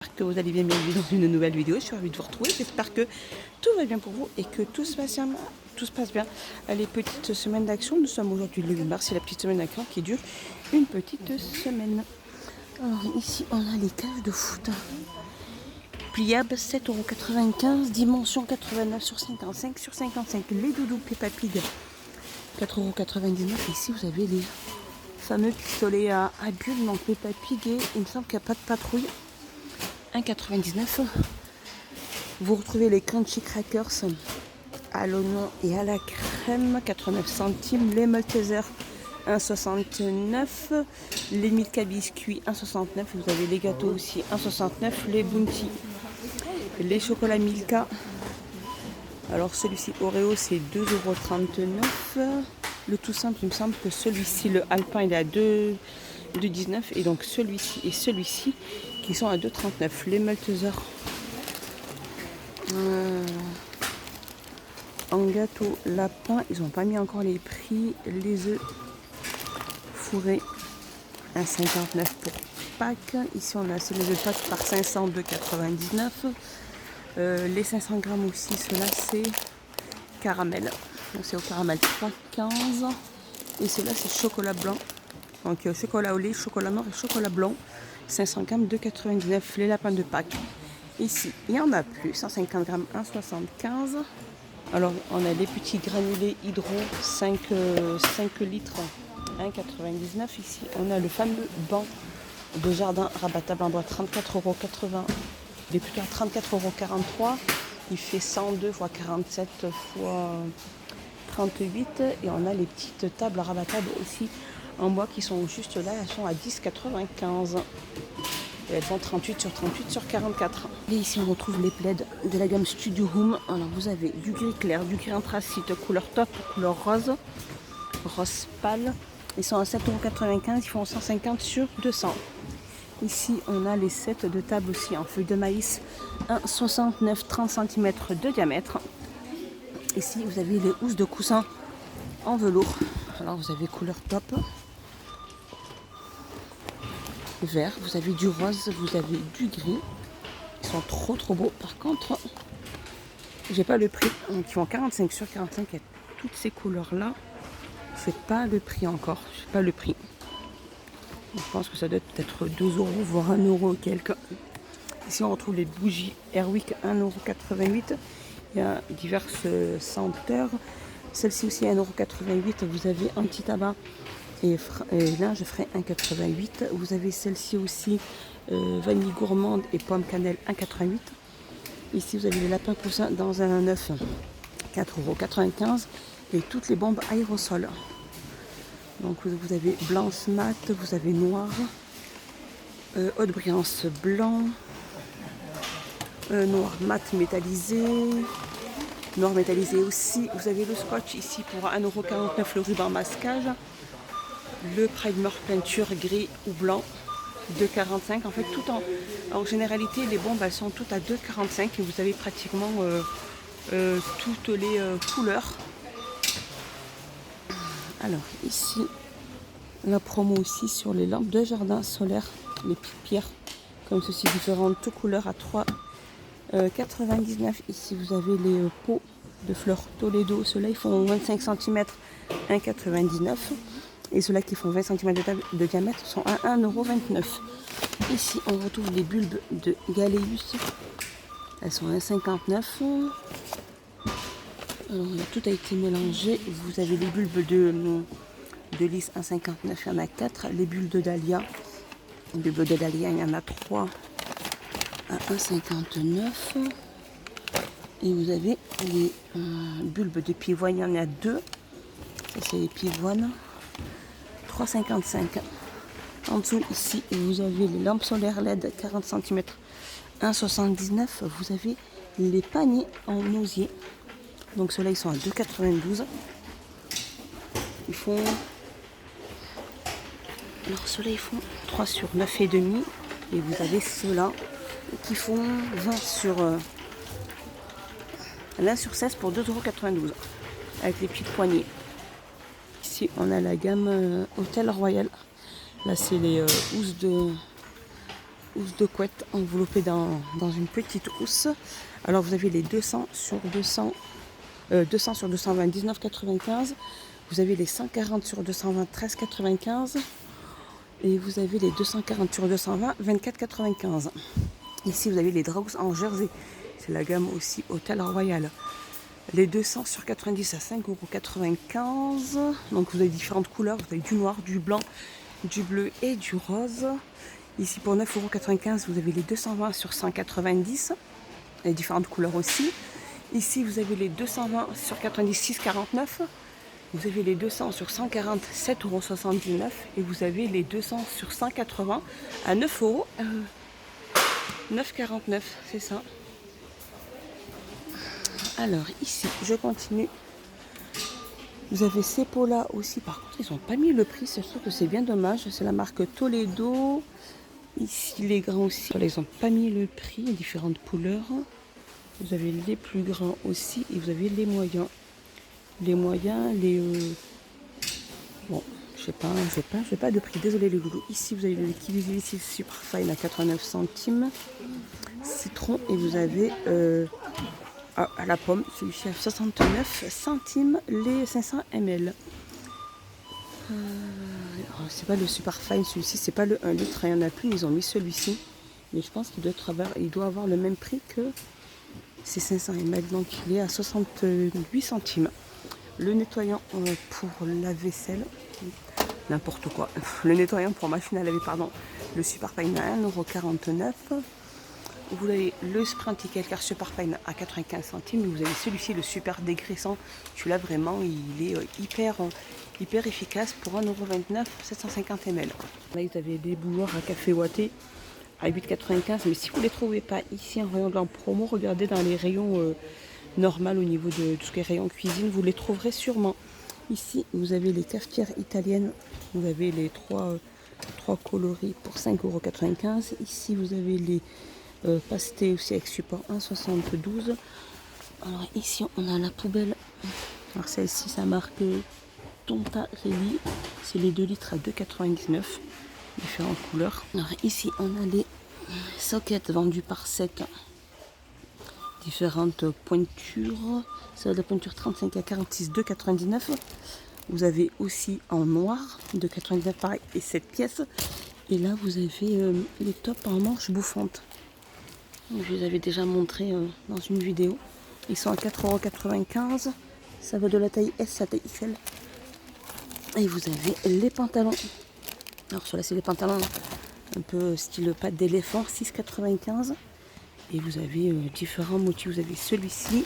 J'espère que vous allez bien, bienvenue dans une nouvelle vidéo. Je suis ravie de vous retrouver. J'espère que tout va bien pour vous et que tout se passe bien. Les petites semaines d'action, nous sommes aujourd'hui le 8 mars, c'est la petite semaine d'action qui dure une petite semaine. Alors ici, on a les cages de foot. Pliables, 7,95 €, dimension 89 sur 55 sur 55. Les doudous Peppa Pig, 4,99 €. Ici, vous avez les fameux pistolets à bulles, donc Peppa Pig et il me semble qu'il n'y a pas de patrouille. 1,99 €. Vous retrouvez les crunchy crackers à l'oignon et à la crème, 89 centimes. Les Maltesers, 1,69 €. Les Milka biscuits, 1,69 €. Vous avez les gâteaux aussi, 1,69 €. Les Bounty, les chocolats Milka. Alors celui-ci Oreo, c'est 2,39 €. Le tout simple, il me semble que celui-ci, le Alpin, il est à 2,19 € et donc celui-ci et celui-ci qui sont à 2,39 €. Les Maltesers en gâteau lapin, ils n'ont pas mis encore les prix. Les œufs fourrés, 1,59 € pour Pâques. Ici on a les œufs Pâques par 500, 2,99 €. Les 500 grammes aussi, cela c'est caramel. Donc c'est au caramel 3,15 €. Et cela c'est chocolat blanc. Donc chocolat au lait, chocolat noir et chocolat blanc. 500 grammes, 2,99 €. Les lapins de Pâques. Ici, il y en a plus. 150 grammes, 1,75 €. Alors, on a les petits granulés hydro, 5 litres, 1,99 €. Ici, on a le fameux banc de jardin rabattable en bois, 34,80 €. Il est plutôt à 34,43 €. Il fait 102 x 47 x 38. Et on a les petites tables rabattables aussi en bois qui sont juste là. Elles sont à 10,95 €. Et elles font 38 sur 38 sur 44. Et ici, on retrouve les plaids de la gamme Studio Home. Alors, vous avez du gris clair, du gris anthracite, couleur top, couleur rose, rose pâle. Ils sont à 7,95 €. Ils font 150 sur 200. Ici, on a les sets de table aussi en feuilles de maïs. 1,69 30 cm de diamètre. Ici, vous avez les housses de coussin en velours. Alors, vous avez couleur top. Vert, vous avez du rose, vous avez du gris. Ils sont trop beaux. Par contre, j'ai pas le prix. Donc ils font 45 sur 45. Il y a toutes ces couleurs là. C'est pas le prix encore. Je sais pas le prix. Je pense que ça doit être peut-être 2 €, voire 1 € quelques. Ici on retrouve les bougies Airwick, 1,88 €. Il y a diverses senteurs. Celle-ci aussi 1,88 €. Vous avez anti-tabac et linge frais, 1,88 €. Vous avez celle-ci aussi, vanille gourmande et pomme cannelle, 1,88 €. Ici vous avez les lapins poussins dans un œuf, 4,95 €. Et toutes les bombes aérosols. Donc vous avez blanche mat, vous avez noir, haute brillance blanc, noir mat métallisé, noir métallisé aussi. Vous avez le scotch ici pour 1,49 € le ruban masquage. Le primer peinture gris ou blanc, 2,45 €. En fait, en généralité, les bombes elles sont toutes à 2,45 € et vous avez pratiquement toutes les couleurs. Alors ici, la promo aussi sur les lampes de jardin solaire, les petites pierres comme ceci, différentes couleurs à 3,99 €. Ici, vous avez les pots de fleurs Toledo. Ceux-là, ils font 25 cm, 1,99 €. Et ceux-là qui font 20 cm de diamètre sont à 1,29 €. Ici, on retrouve les bulbes de Galéus. Elles sont à 1,59 €. Alors, tout a été mélangé. Vous avez les bulbes de lys, 1,59 €. Il y en a 4. Les bulbes de Dahlia. Les bulbes de Dahlia, il y en a 3 à 1,59 €. Et vous avez les bulbes de pivoine. Il y en a 2. Ça, c'est les pivoines. 3,55 €. En dessous, ici, vous avez les lampes solaires LED 40 cm, 1,79 €. Vous avez les paniers en osier. Donc ceux-là, ils sont à 2,92 €. Ils font... Alors ceux-là, ils font 3 sur 9,5 €. Et vous avez ceux-là qui font 20 sur... l'un sur 16 pour 2,92 € avec les petites poignées. Ici, on a la gamme Hôtel Royal. Là, c'est les housses housse de couette enveloppée dans une petite housse. Alors vous avez les 200 sur 200, 200 sur 220, 19,95. Vous avez les 140 sur 220, 13,95. Et vous avez les 240 sur 220, 24,95. Ici, vous avez les draps en jersey. C'est la gamme aussi Hôtel Royal. Les 200 sur 90 à 5,95 €. Donc vous avez différentes couleurs. Vous avez du noir, du blanc, du bleu et du rose. Ici, pour 9,95 €, vous avez les 220 sur 190. Et différentes couleurs aussi. Ici, vous avez les 220 sur 90, 6,49 €. Vous avez les 200 sur 140, 7,79 €. Et vous avez les 200 sur 180 à 9 €, 9,49 €, c'est ça. Alors ici, je continue. Vous avez ces pots-là aussi. Par contre, ils n'ont pas mis le prix. Je trouve que c'est bien dommage. C'est la marque Toledo. Ici, les grands aussi. Ils n'ont pas mis le prix. Il y a différentes couleurs. Vous avez les plus grands aussi. Et vous avez les moyens. Les moyens, bon, je sais pas de prix. Désolé les loulous. Ici, vous avez le kiwi ici super fine à 89 centimes. Citron. Et vous avez à la pomme, celui-ci à 69 centimes les 500 ml. C'est pas le super fine, celui-ci, c'est pas le 1 litre. Il y en a plus, ils ont mis celui-ci. Mais je pense qu'il doit avoir le même prix que ces 500 ml. Donc il est à 68 centimes. Le nettoyant pour la vaisselle, n'importe quoi. Le nettoyant pour machine à laver, pardon. Le super fine à 1,49 €. Vous avez le Sprinty Car Super Fine à 95 centimes. Vous avez celui-ci, le super dégraissant. Celui-là, vraiment, il est hyper efficace pour 1,29 €, 750 ml. Là, vous avez des bouilloires à café ouaté à 8,95 €. Mais si vous ne les trouvez pas ici en rayon de la promo, regardez dans les rayons normal au niveau de tout ce qui est rayon cuisine, vous les trouverez sûrement. Ici, vous avez les cafetières italiennes. Vous avez les trois coloris pour 5,95 €. Ici, vous avez les pastés aussi avec support 1,72 €. Alors ici, on a la poubelle. Alors celle-ci, ça marque Tontarelli. C'est les 2 litres à 2,99 €. Différentes couleurs. Alors ici, on a les sockets vendus par 7. Différentes pointures. Ça va de la pointure 35 à 46, 2,99 €. Vous avez aussi en noir, 2,99 € pareil, et 7 pièces. Et là, vous avez les tops en manches bouffantes. Je les avais déjà montré dans une vidéo. Ils sont à 4,95 €. Ça va de la taille S à la taille XL. Et vous avez les pantalons. Alors ceux-là, c'est les pantalons un peu style patte d'éléphant, 6,95 €. Et vous avez différents motifs. Vous avez celui-ci.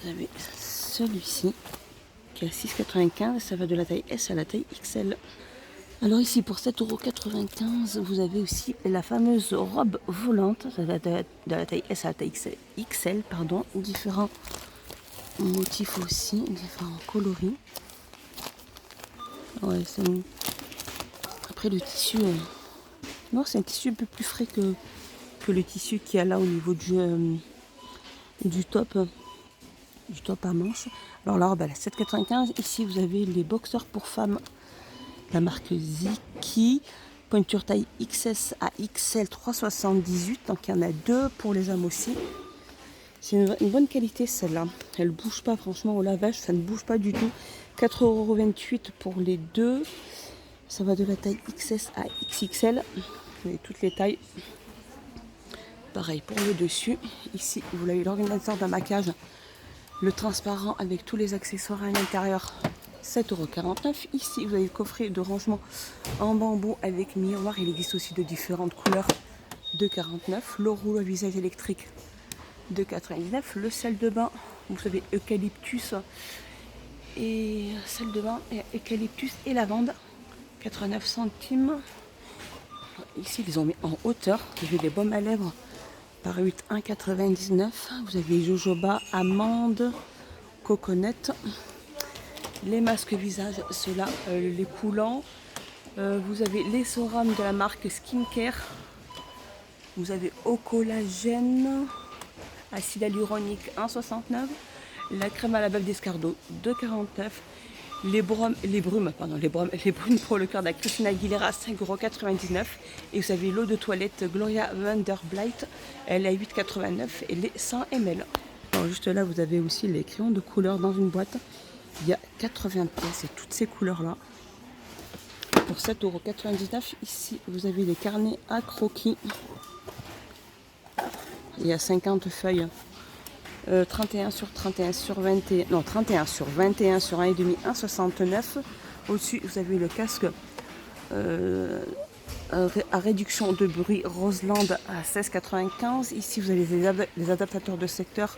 Vous avez celui-ci qui est à 6,95 €. Ça va de la taille S à la taille XL. Alors ici, pour 7,95 €, vous avez aussi la fameuse robe volante. Ça va de la taille S à la taille XL. Pardon. Différents motifs aussi, différents coloris. Ouais, après le tissu, non, c'est un tissu un peu plus frais que le tissu qu'il y a là au niveau du top à manches. Alors la robe elle est à 7,95 €. Ici vous avez les boxers pour femmes, la marque Ziki, pointure taille XS à XL 3,78 €. Donc il y en a deux pour les hommes aussi. C'est une bonne qualité celle-là. Elle bouge pas, franchement au lavage ça ne bouge pas du tout. 4,28 € pour les deux. Ça va de la taille XS à XXL. Vous avez toutes les tailles. Pareil pour le dessus. Ici, vous avez l'organisateur d'un maquillage, le transparent avec tous les accessoires à l'intérieur, 7,49 €. Ici, vous avez le coffret de rangement en bambou avec miroir. Il existe aussi de différentes couleurs, 2,49 €. Le rouleau à visage électrique, 2,99 €. Le sel de bain, vous savez, eucalyptus et sel de bain, et eucalyptus et lavande, 89 centimes. Ici, ils ont mis en hauteur. Vous avez des baumes à lèvres par 8, 1,99 €. Vous avez jojoba, amande, coconut. Les masques visage, ceux-là, les coulants. Vous avez les sérums de la marque Skincare. Vous avez au collagène, acide hyaluronique, 1,69 €. La crème à la bave d'escargot, 2,49 €. les brumes pour le cœur de la Christina Aguilera, 5,99 €. Et vous avez l'eau de toilette Gloria Vanderblight, elle est à 8,89 € et les 100 ml. Alors juste là, vous avez aussi les crayons de couleur dans une boîte. Il y a 80 pièces et toutes ces couleurs-là. Pour 7,99 €. Ici, vous avez les carnets à croquis. Il y a 50 feuilles. 31 sur 31 sur 21, non 31 sur 21 sur 1,5, 1,69 €. Au-dessus, vous avez le casque à réduction de bruit Roseland à 16,95 €. Ici, vous avez les adaptateurs de secteur.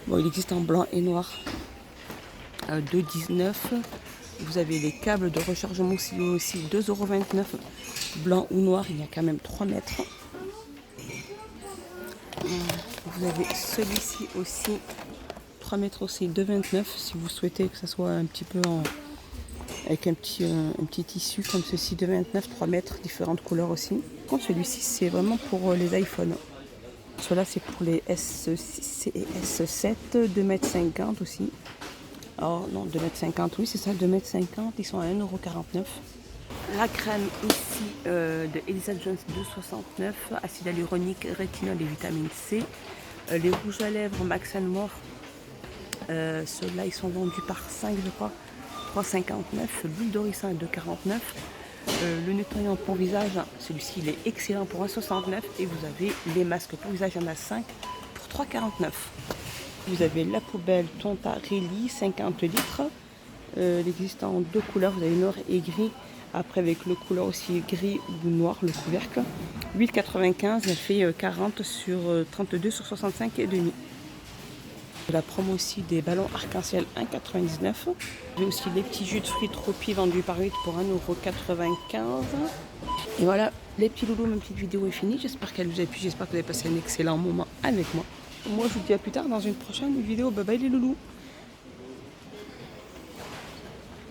Bon, il existe en blanc et noir à 2,19 €. Vous avez les câbles de rechargement aussi 2,29 €. Blanc ou noir, il y a quand même 3 mètres. Vous avez celui-ci aussi, 3 mètres aussi, 2,29 € si vous souhaitez que ça soit un petit peu avec un petit tissu comme ceci, 2,29 €, 3 mètres, différentes couleurs aussi. Quand celui-ci, c'est vraiment pour les iPhones. Cela c'est pour les S6 et S7, 2,50 € aussi. Alors non, 2,50 €, oui c'est ça, 2,50 €, ils sont à 1,49 €. La crème ici de Elisa Jones 2,69 €, acide hyaluronique, rétinol et vitamine C. Les rouges à lèvres Max & More, ceux-là ils sont vendus par 5 je crois, 3,59 €. L'huile d'oricin à 2,49 €. Le nettoyant pour visage, celui-ci il est excellent pour 1,69 €. Et vous avez les masques pour visage, il y en a 5 pour 3,49 €. Vous avez la poubelle Tonta Reli, 50 litres. Il existe en 2 couleurs, vous avez noir et gris. Après avec le couleur aussi gris ou noir, le couvercle. 8,95 €, elle fait 40 sur 32 sur 65,5 €. La promo aussi des ballons arc-en-ciel 1,99 €. J'ai aussi les petits jus de fruits Tropi vendus par 8 pour 1,95 €. Et voilà, les petits loulous, ma petite vidéo est finie. J'espère qu'elle vous a plu, j'espère que vous avez passé un excellent moment avec moi. Moi, je vous dis à plus tard dans une prochaine vidéo. Bye bye les loulous.